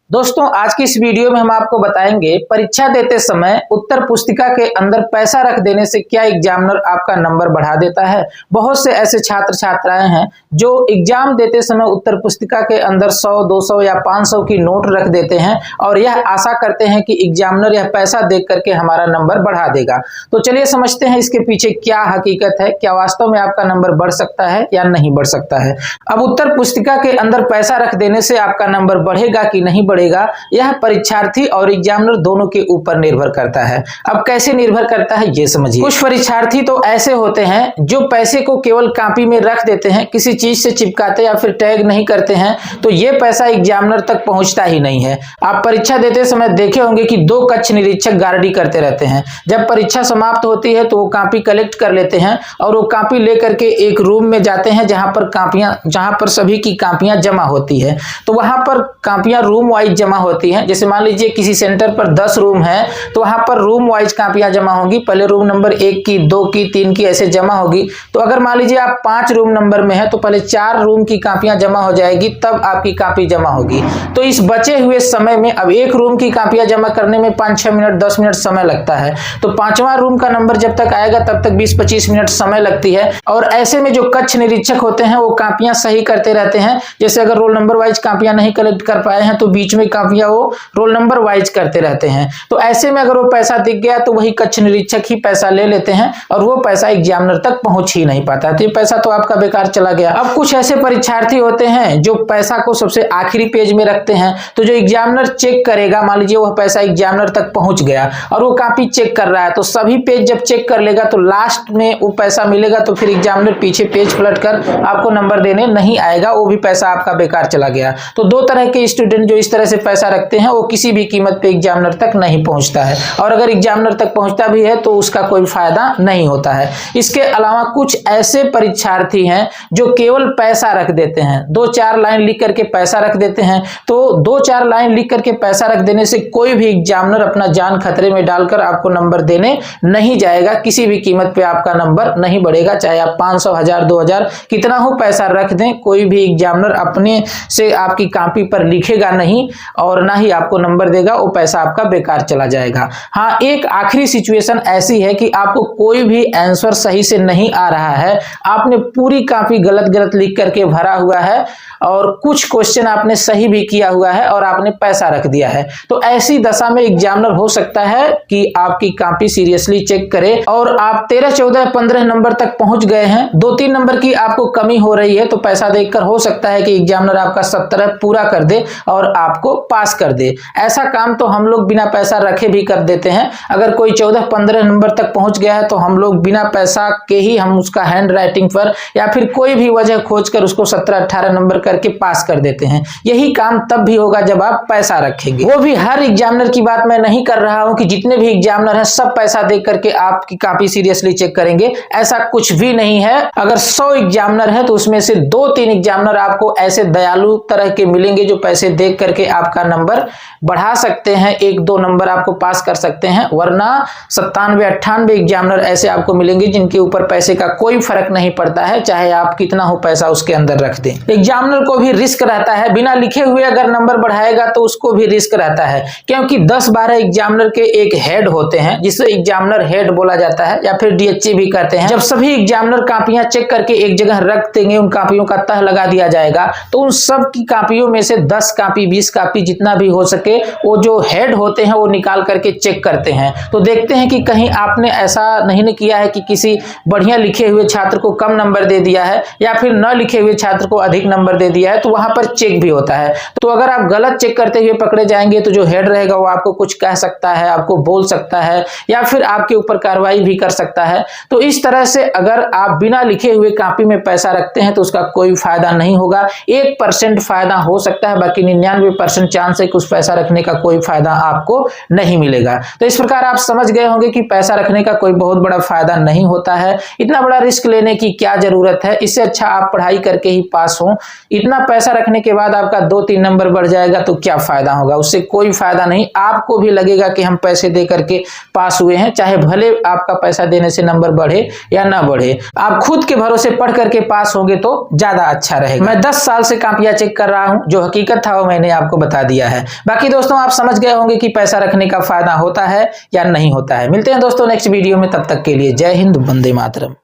दोस्तों आज की इस वीडियो में हम आपको बताएंगे परीक्षा देते समय उत्तर पुस्तिका के अंदर पैसा रख देने से क्या एग्जामिनर आपका नंबर बढ़ा देता है। बहुत से ऐसे छात्र छात्राएं हैं जो एग्जाम देते समय उत्तर पुस्तिका के अंदर 100, 200 या 500 की नोट रख देते हैं और यह आशा करते हैं कि एग्जामिनर यह पैसा देख करके हमारा नंबर बढ़ा देगा। तो चलिए समझते हैं इसके पीछे क्या हकीकत है, क्या वास्तव में आपका नंबर बढ़ सकता है या नहीं बढ़ सकता है। अब उत्तर पुस्तिका के अंदर पैसा रख देने से आपका नंबर बढ़ेगा कि नहीं बढ़ेगा, यह परीक्षार्थी और एग्जामिनर दोनों के ऊपर निर्भर करता है। अब कैसे निर्भर करता है ये समझिए। कुछ परीक्षार्थी तो ऐसे होते हैं जो पैसे को केवल कॉपी में रख देते हैं, किसी चीज से चिपकाते या फिर टैग नहीं करते हैं, तो ये पैसा एग्जामिनर तक पहुंचता ही नहीं है। आप परीक्षा देते समय देखे होंगे कि 2 कक्ष निरीक्षक गार्डी करते रहते हैं। जब परीक्षा समाप्त होती है तो वो कॉपी कलेक्ट कर लेते हैं और वो कॉपी लेकर के एक रूम में जाते हैं जहां पर सभी की कॉपियां जमा होती है। तो वहां पर कॉपियां रूम वाइज जमा होती हैं। जैसे मान लीजिए किसी सेंटर पर 10 रूम है तो वहां पर रूम वाइज कॉपियां जमा होंगी। पहले रूम नंबर 1 की, 2 की, 3 की ऐसे जमा होगी। तो अगर मान लीजिए आप 5 रूम नंबर में है तो पहले 4 रूम की कॉपियां जमा हो जाएगी, तब आपकी कॉपी जमा होगी। तो इस बचे हुए समय में अब एक रूम की कॉपियां जमा करने में 5-6 मिनट 10 मिनट समय लगता है। तो 5वां रूम का नंबर जब तक आएगा तब तक 20-25 मिनट समय लगती है। और ऐसे में जो कक्ष निरीक्षक होते हैं वो कॉपियां सही करते रहते हैं। जैसे अगर रोल नंबर वाइज कॉपियां नहीं कलेक्ट कर पाए हैं तो बीच में कॉपियां वो रोल नंबर वाइज करते रहते हैं। तो ऐसे में अगर वो पैसा दिख गया तो वही कक्ष निरीक्षक ही पैसा ले लेते हैं और वो पैसा एग्जामिनर तक पहुंच ही नहीं पाता। तो ये पैसा तो आपका बेकार चला गया। अब कुछ ऐसे परीक्षार्थी होते हैं जो पैसा को सबसे आखिरी पेज में रखते हैं। तो जो एग्जामिनर चेक करेगा, मान लीजिए वह पैसा एग्जामिनर तक पहुंच गया और वो कॉपी चेक कर रहा है, तो सभी पेज जब चेक कर लेगा तो लास्ट में वो पैसा मिलेगा तो फिर एग्जामिनर पीछे पेज पलट कर आपको नंबर देने नहीं आएगा, वो भी पैसा आपका बेकार चला गया। तो 2 तरह के स्टूडेंट जो इस तरह से पैसा रखते हैं वो किसी भी कीमत पे एग्जामिनर तक नहीं पहुंचता है, और अगर एग्जामिनर तक पहुंचता भी है तो उसका कोई फायदा नहीं होता है। इसके अलावा कुछ ऐसे परीक्षार्थी हैं जो केवल पैसा रख देते हैं, 2-4 लाइन लिख करके पैसा रख देते हैं। तो 2-4 लाइन लिख करके पैसा रख देने से कोई भी एग्जामिनर अपना जान खतरे में डालकर आपको नंबर देने नहीं जाएगा। किसी भी कीमत पे आपका नंबर नहीं बढ़ेगा, चाहे आप 500, 1000, 2000 कितना हो पैसा रख दें, कोई भी एग्जामिनर अपने से आपकी कॉपी पर लिखेगा नहीं और ना ही आपको नंबर देगा, वो पैसा आपका बेकार चला जाएगा। हाँ, एक आखिरी सिचुएशन ऐसी है कि आपको कोई भी आंसर सही से नहीं आ रहा है, आपने पूरी कॉपी गलत लिख करके भरा हुआ है और कुछ क्वेश्चन आपने सही भी किया हुआ है और आपने पैसा रख दिया है। तो ऐसी दशा में एग्जामिनर हो सकता है कि आपकी कॉपी सीरियसली चेक करे और आप 13, 14, 15 नंबर तक पहुंच गए हैं, 2-3 नंबर की आपको कमी हो रही है, तो पैसा देखकर हो सकता है कि एग्जामिनर आपका 70 पूरा कर दे और आपको पास कर दे। ऐसा काम तो हम लोग बिना पैसा रखे भी कर देते हैं। अगर कोई 14-15 नंबर तक पहुंच गया है तो हम लोग बिना पैसा के ही हम उसका हैंड राइटिंग पर या फिर कोई भी वजह खोजकर उसको 17-18 नंबर करके पास कर देते हैं। यही काम तब भी होगा जब आप पैसा रखेंगे। वो भी हर एग्जामिनर की बात मैं नहीं कर रहा हूं कि जितने भी एग्जामिनर हैं सब पैसा देख करके आपकी कॉपी सीरियसली चेक करेंगे, ऐसा कुछ भी नहीं है। अगर 100 एग्जामिनर है तो उसमें से 2-3 एग्जामिनर आपको ऐसे दयालु तरह के मिलेंगे जो पैसे देख करके आपका नंबर बढ़ा सकते हैं, 1-2 नंबर आपको पास कर सकते हैं। वरना 97-98 एग्जामिनर ऐसे आपको मिलेंगे जिनके ऊपर पैसे का कोई फर्क नहीं पड़ता है, चाहे आप कितना हो पैसा उसके अंदर रख दें। एग्जामिनर को भी रिस्क रहता है, बिना लिखे हुए अगर नंबर बढ़ाएगा तो उसको भी रिस्क रहता है, क्योंकि 10-12 एग्जामिनर के एक हेड होते हैं जिसे एग्जामिनर हेड बोला जाता है या फिर डीएचई भी कहते हैं। जब सभी एग्जामिनर कॉपियां चेक करके एक जगह रख देंगे, उन कॉपियों का तह लगा दिया जाएगा, तो उन सब की कॉपियों में से 10 कॉपी 20 कॉपी जितना भी हो सके वो जो हेड होते हैं वो निकाल करके चेक करते हैं। तो देखते हैं कि कहीं आपने ऐसा नहीं किया है कि किसी बढ़िया लिखे हुए छात्र को कम नंबर दे दिया है या फिर न लिखे हुए छात्र को अधिक नंबर दे दिया है, तो वहां पर चेक भी होता है। तो अगर आप गलत चेक करते हुए पकड़े जाएंगे तो जो हेड रहेगा वो आपको कुछ कह सकता है, आपको बोल सकता है या फिर आपके ऊपर कार्रवाई भी कर सकता है। तो इस तरह से अगर आप बिना लिखे हुए कॉपी में पैसा रखते हैं तो उसका कोई फायदा नहीं होगा। 1% फायदा हो सकता है, बाकी 99% चांस है कि उस पैसा रखने का कोई फायदा आपको नहीं मिलेगा। तो इस प्रकार आप समझ गए होंगे कि पैसा रखने का कोई बहुत बड़ा फायदा नहीं होता है। इतना बड़ा रिस्क लेने की क्या जरूरत है, इससे अच्छा आप पढ़ाई करके ही पास हो। इतना पैसा रखने के बाद आपका 2-3 नंबर बढ़ जाएगा तो क्या फायदा होगा, उससे कोई फायदा नहीं। आपको भी लगेगा कि हम पैसे दे करके पास हुए हैं, चाहे भले आपका पैसा देने से नंबर बढ़े या ना बढ़े। आप खुद के भरोसे पढ़ करके पास होंगे तो ज्यादा अच्छा रहेगा। मैं 10 साल से कॉपियां चेक कर रहा हूं, जो हकीकत था वो मैंने आपको बता दिया है। बाकी दोस्तों आप समझ गए होंगे कि पैसा रखने का फायदा होता है या नहीं होता है। मिलते हैं दोस्तों नेक्स्ट वीडियो में, तब तक के लिए जय हिंद, वंदे मातरम।